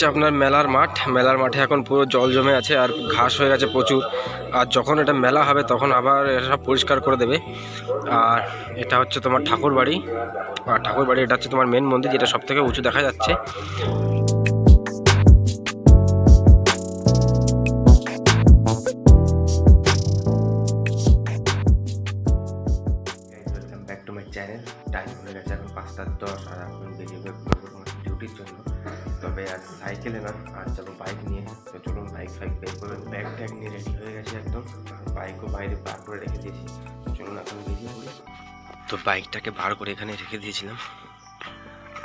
আপনার মেলার মাঠে এখন পুরো জল জমে আছে আর ঘাস হয়ে গেছে প্রচুর। আর যখন এটা মেলা হবে তখন আবার এটা সব পরিষ্কার করে দেবে। আর এটা হচ্ছে তোমার ঠাকুর বাড়ি, আর ঠাকুর বাড়ি এটা হচ্ছে তোমার মেন মন্দির, যেটা সব থেকে উঁচু দেখা যাচ্ছে। Back to my channel. Time হয়ে গেছে এখন 5:10 আর এখন বেরিয়ে পড়বো তোমার ডিউটির জন্য। তবে আজ সাইকেলে না, আজ যাবো বাইক নিয়ে। তো চলুন বাইক বের করে ব্যাগ ট্যাগ নিয়ে রেডি হয়ে গেছে একদম। বাইকও বাইরে বার করে রেখে দিয়েছি। চলুন এখন বেরিয়ে পড়ি। তো বাইকটাকে বার করে এখানে রেখে দিয়েছিলাম।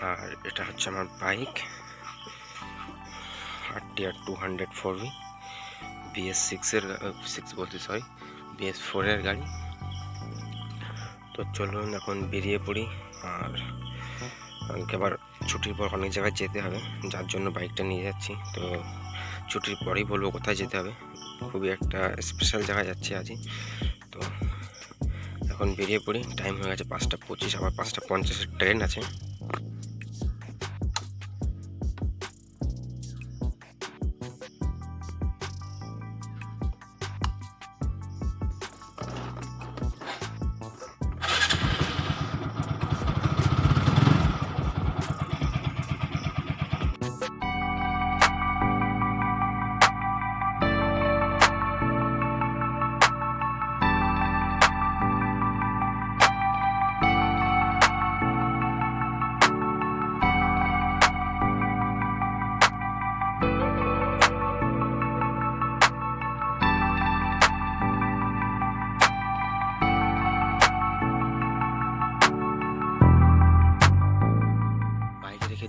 আর এটা হচ্ছে আমার বাইক RTR 200 4V BS4 এর গাড়ি। তো চলুন এখন বেরিয়ে পড়ি। আর আমাকে আবার ছুটির পর অনেক জায়গায় যেতে হবে, যার জন্য বাইকটা নিয়ে যাচ্ছি। তো ছুটির পরেই বলবো কোথায় যেতে হবে। খুবই একটা স্পেশাল জায়গায় যাচ্ছি আজই। তো এখন বেরিয়ে পড়ি। টাইম হয়ে গেছে 5:25, আবার 5:50 ট্রেন আছে।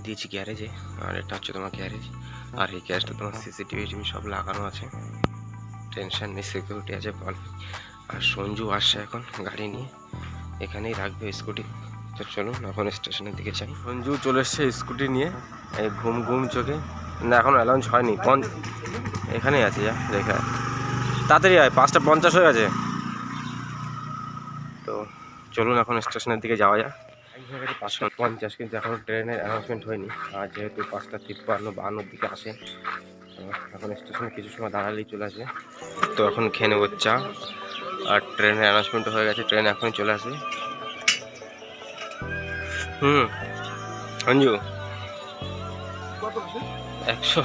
দিয়েছি গ্যারেজে, আর এটা হচ্ছে তোমার গ্যারেজ। আর এই গ্যারেজটা তোমার সিসিটিভি সব লাগানো আছে, টেনশন নেই, সিকিউরিটি আছে বল। আর সঞ্জু আসছে এখন গাড়ি নিয়ে, এখানেই রাখবে স্কুটি। তো চলুন এখন স্টেশনের দিকে যাই। সঞ্জু চলে এসছে স্কুটি নিয়ে, এই ঘুম ঘুম চোখে। না এখন অ্যালাউন্স হয়নি, এখানেই আছে, যা দেখা তাড়াতাড়ি আয়, 5:50 হয়ে গেছে। তো চলুন এখন স্টেশনের দিকে যাওয়া যায়। 5:50, কিন্তু এখনও ট্রেনের অ্যানাউন্সমেন্ট হয়নি। আর যেহেতু 5:53-52 দিকে আসে, এখন স্টেশনে কিছু সময় দাঁড়ালেই চলে আসবে। তো এখন খেয়ে নেবো চা। আর ট্রেনের অ্যানাউন্সমেন্ট হয়ে গেছে, ট্রেন এখনই চলে আসবে। সঞ্জু 100।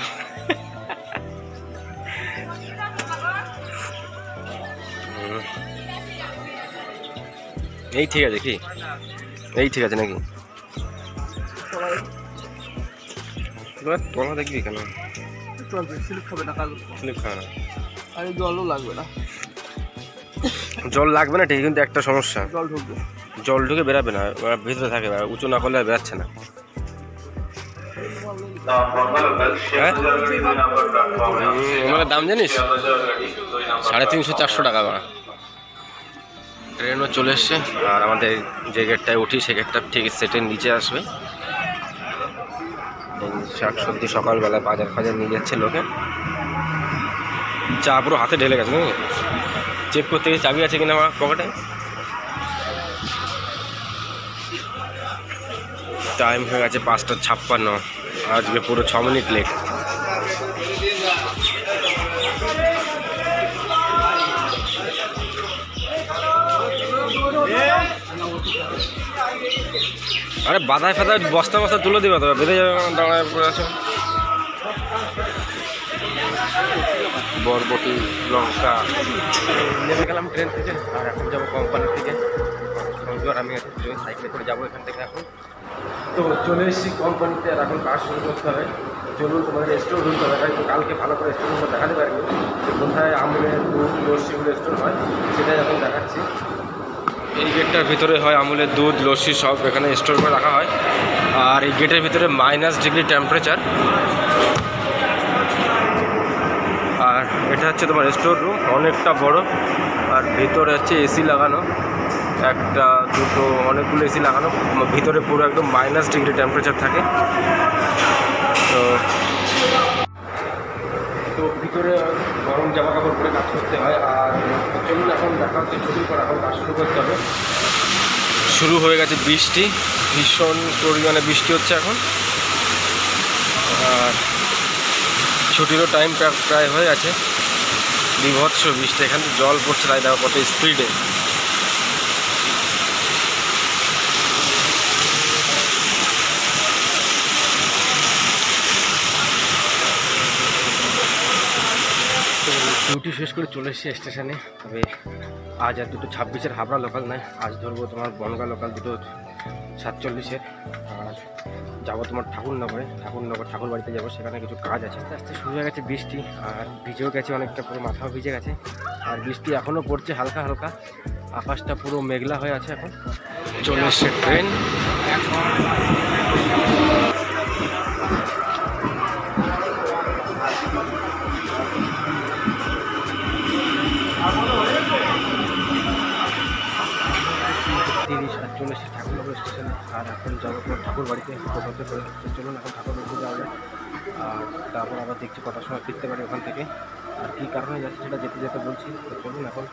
এই ঠিক আছে, কি এই ঠিক আছে নাকি? তোলা দেখবি কেন? স্লিপ খাবে না, আর জলও লাগবে না। জল লাগবে না ঠিক, কিন্তু একটা সমস্যা, জল ঢুকে বেরাবে না, ভিতরে থাকে, উঁচু না করলে বেরাচ্ছে না। ওনার দাম জানিস? 350-400 টাকা। ট্রেনও চলে এসছে, আর আমাদের যে গেটটায় উঠি সে গেটটা ঠিক সেটের নিচে আসবে। শাকসবজি সকালবেলা বাজার নিয়ে যাচ্ছে লোকে। চা পুরো হাতে ঢেলে গেছে, নাকি চেক করতে গিয়ে চাবি আছে কিনা আমার পকেটে। টাইম হয়ে গেছে 5:56, আজকে পুরো 6 মিনিট লেট। আরে বাধায় ফাদায় বস্তা তুলে দিবে, তবে বেঁধে যাবে, দাঁড়ায় পড়ে আছে। বরবটি, লঙ্কা নেমে গেলাম ট্রেন থেকে। আর এখন যাবো কোম্পানির থেকে। আর আমি সাইকেলে করে যাবো এখান থেকে এখন। তো চলে এসেছি কোম্পানিতে, আর এখন কাজ শুরু করতে হবে। চলুন তোমাদের স্টোর রুমটা দেখাই। তো কালকে ভালো করে স্টোর রুমটা দেখাতে পারিনি, কোথায় আমুলের দুধ লস্যিগুলো স্টোর হয় সেটাই এখন দেখাচ্ছি। এই গেটটার ভিতরে হয় আমুলের দুধ লস্যি সব এখানে স্টোর করে রাখা হয়। আর এই গেটের ভিতরে -ডিগ্রি টেম্পারেচার। আর এটা হচ্ছে তোমার স্টোর রুম, অনেকটা বড়। আর ভিতরে হচ্ছে এসি লাগানো, একটা দুটো অনেকগুলো এসি লাগানো। ভিতরে পুরো একদম -ডিগ্রি টেম্পারেচার থাকে। তো ভিতরে গরম জামা কাপড় পরে কাজ করতে হয়। আর চলুন এখন দেখা হচ্ছে ছুটির পর এখন কাজ শুরু করতে হবে। শুরু হয়ে গেছে বৃষ্টি, ভীষণ পরিমাণে বৃষ্টি হচ্ছে এখন। আর ছুটিরও টাইম প্রায় হয়ে আছে। বিভৎস বৃষ্টি, এখানে জল পড়ছে, তাই দেখো কত স্পিডে। ডিউটি শেষ করে চলে এসেছি স্টেশনে। তবে আজ আর দুটো 26-এর হাবড়া লোকাল নয়, আজ ধরবো তোমার বনগা লোকাল দুটো 47-এর। আর যাবো তোমার ঠাকুরনগর ঠাকুর বাড়িতে যাবো, সেখানে কিছু কাজ আছে। আস্তে আস্তে শুরু হয়ে গেছে বৃষ্টি, আর ভিজেও গেছে অনেকটা, পুরো মাথাও ভিজে গেছে। আর বৃষ্টি এখনও পড়ছে হালকা হালকা, আকাশটা পুরো মেঘলা হয়ে আছে। এখন চলে এসছে ট্রেন। চলে এসেছি ঠাকুরনগর স্টেশনে, আর এখন যাবো তোমার ঠাকুর বাড়িতে টোটোতে করে। চলুন এখন ঠাকুর বাড়িতে যাওয়া যায়, আর তারপর আবার দেখছি কটার সময় ফিরতে পারি ওখান থেকে, আর কী কারণে যাচ্ছি সেটা যেতে যেতে বলছি। তো চলুন এখন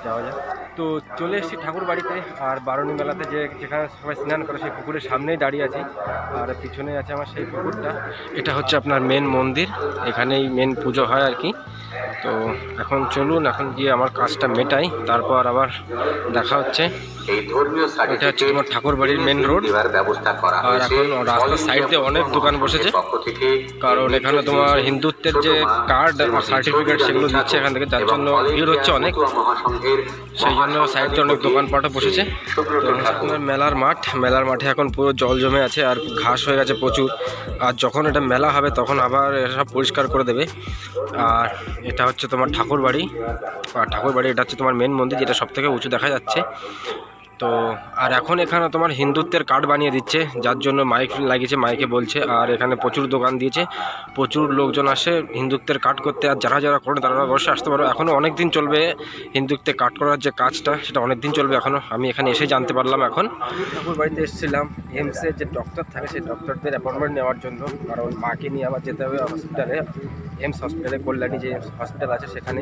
যাওয়া যায়। তো চলে এসেছি ঠাকুর বাড়িতে, আর বারুণী মেলাতে যেখানে সবাই স্নান করে সেই পুকুরের সামনেই দাঁড়িয়ে আছি, আর পিছনে আছে আমার সেই পুকুরটা। এটা হচ্ছে আপনার মেন মন্দির, এখানেই মেন পুজো হয় আর কি। তো এখন চলুন, এখন গিয়ে আমার কাজটা মেটাই, তারপর আবার দেখা হচ্ছে। এটা হচ্ছে তোমার ঠাকুর বাড়ির মেন রোড, আর এখন রাস্তার সাইডে অনেক দোকান বসেছে, কারণ এখানে তোমার হিন্দুত্বের যে কার্ড আর সার্টিফিকেট সেগুলো দিচ্ছে এখান থেকে, যার জন্য ভিড় হচ্ছে অনেক, সেই জন্য সাইডে অনেক দোকানপাটও বসেছে। তো মেলার মাঠে এখন পুরো জল জমে আছে, আর ঘাস হয়ে গেছে প্রচুর। আর যখন এটা মেলা হবে তখন আবার সব পরিষ্কার করে দেবে। আর এটা হচ্ছে তোমার ঠাকুর বাড়ি, এটা হচ্ছে তোমার মেন মন্দির, যেটা সব থেকে উঁচু দেখা যাচ্ছে। তো আর এখন এখানে তোমার হিন্দুত্বের কার্ড বানিয়ে দিচ্ছে, যার জন্য মাইক লাগিয়েছে, মাইকে বলছে। আর এখানে প্রচুর দোকান দিয়েছে, প্রচুর লোকজন আসে হিন্দুত্বের কার্ড করতে। আর যারা করে তারা অবশ্যই আসতে পারো, এখনও অনেক দিন চলবে হিন্দুত্বের কার্ড করার যে কাজটা, সেটা অনেক দিন চলবে এখনও। আমি এখানে এসে জানতে পারলাম। এখন ঠাকুর বাড়িতে এসেছিলাম এইমসের যে ডক্টর থাকে সেই ডক্টরদের অ্যাপয়েন্টমেন্ট নেওয়ার জন্য, কারণ মাকে নিয়ে আবার যেতে হবে হসপিটালে, এইমস হসপিটালে, কল্যাণী যে হসপিটাল আছে সেখানে।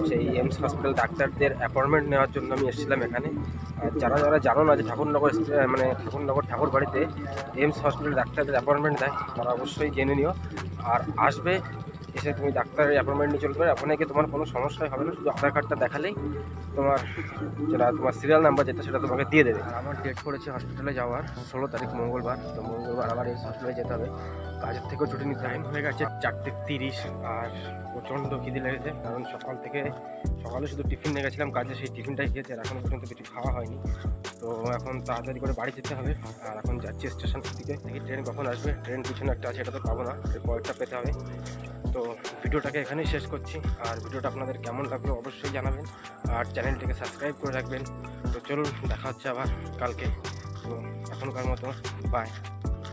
সেই এইমস হসপিটাল ডাক্তারদের অ্যাপয়েন্টমেন্ট নেওয়ার জন্য আমি এসেছিলাম এখানে। আর যারা জানো না যে ঠাকুরনগর ঠাকুর বাড়িতে এইমস হসপিটাল ডাক্তারদের অ্যাপয়েন্টমেন্ট দেয়, তারা অবশ্যই জেনে নিও আর আসবে। এসে তুমি ডাক্তারের অ্যাপয়েন্টমেন্ট নিয়ে চলবে, আপনাকে তোমার কোনো সমস্যাই হবে না, শুধু আধার কার্ডটা দেখালেই তোমার তোমার সিরিয়াল নাম্বার যেটা সেটা তোমাকে দিয়ে দেবে। আর আমার ডেট পড়েছে হসপিটালে যাওয়ার 16 তারিখ মঙ্গলবার। তো মঙ্গলবার আমার এইমস হসপিটালে যেতে হবে, কাজের থেকেও ছুটি নিতে টাইম হয়ে গেছে 4:30। আর প্রচণ্ড খিদে লেগেছে, কারণ সকালে শুধু টিফিন নিয়ে গেছিলাম কাজে, সেই টিফিনটাই খেয়েছে, আর এখনও পর্যন্ত কিছু খাওয়া হয়নি। তো এখন তাড়াতাড়ি করে বাড়ি যেতে হবে, আর এখন যাচ্ছি স্টেশন দিকে। দেখি ট্রেন কখন আসবে, ট্রেন পিছনে একটা আছে, এটা তো পাবো না, পরেরটা পেতে হবে। তো ভিডিওটাকে এখানেই শেষ করছি, আর ভিডিওটা আপনাদের কেমন লাগলো অবশ্যই জানাবেন, আর চ্যানেলটিকে সাবস্ক্রাইব করে রাখবেন। তো চলুন দেখা হচ্ছে আবার কালকে। তো এখনকার মতো বাই।